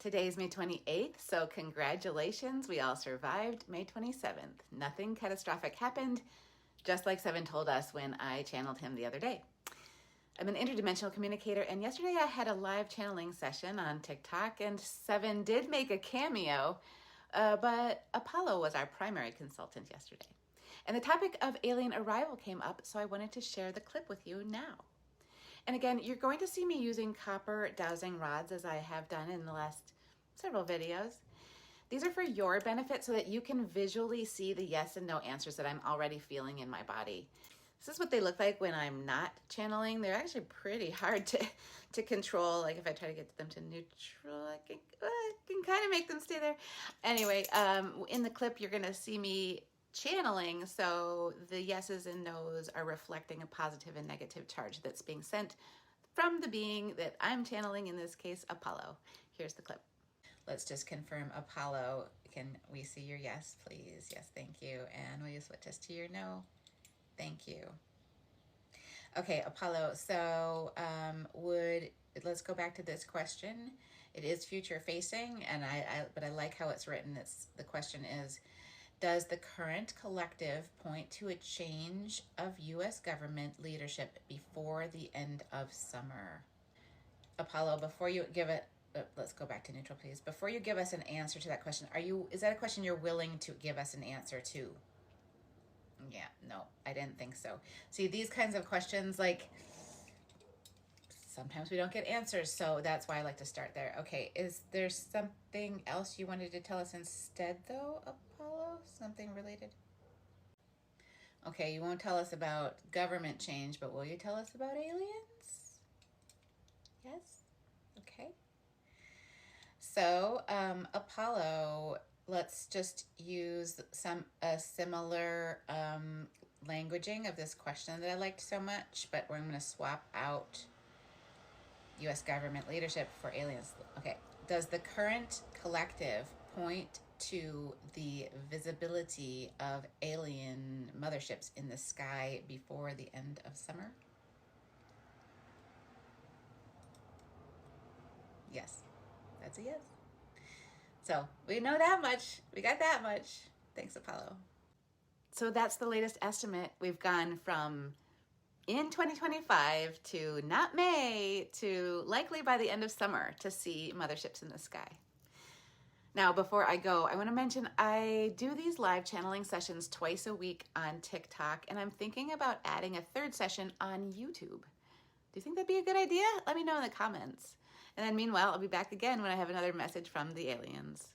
Today's May 28th, so congratulations, we all survived May 27th. Nothing catastrophic happened, just like Seven told us when I channeled him the other day. I'm an interdimensional communicator, and yesterday I had a live channeling session on TikTok, and Seven did make a cameo, but Apollo was our primary consultant yesterday. And the topic of alien arrival came up, so I wanted to share the clip with you now. And again, you're going to see me using copper dowsing rods as I have done in the last several videos. These are for your benefit so that you can visually see the yes and no answers that I'm already feeling in my body. This is what they look like when I'm not channeling. They're actually pretty hard to control. Like if I try to get them to neutral, I can kind of make them stay there. Anyway, in the clip, you're going to see me channeling, so the yeses and nos are reflecting a positive and negative charge that's being sent from the being that I'm channeling, in this case, Apollo. Here's the clip. Let's just confirm, Apollo, can we see your yes, please? Yes, thank you. And will you switch us to your no? Thank you. Okay, Apollo, so let's go back to this question. It is future facing, and but I like how it's written. The question is, does the current collective point to a change of U.S. government leadership before the end of summer? Apollo, before you give it, let's go back to neutral, please. Before you give us an answer to that question, is that a question you're willing to give us an answer to? Yeah, no, I didn't think so. See, these kinds of questions, like, sometimes we don't get answers, so that's why I like to start there. Okay, is there something else you wanted to tell us instead, though, Apollo? Something related? Okay, you won't tell us about government change, but will you tell us about aliens? Yes? Okay. So, Apollo, let's just use a similar languaging of this question that I liked so much, but I'm going to swap out U.S. government leadership for aliens. Okay. Does the current collective point to the visibility of alien motherships in the sky before the end of summer? Yes. That's a yes. So we know that much. We got that much. Thanks, Apollo. So that's the latest estimate. We've gone from in 2025 to not May to likely by the end of summer to see motherships in the sky. Now, before I go, I want to mention I do these live channeling sessions twice a week on TikTok, and I'm thinking about adding a third session on YouTube. Do you think that'd be a good idea? Let me know in the comments. And then meanwhile, I'll be back again when I have another message from the aliens.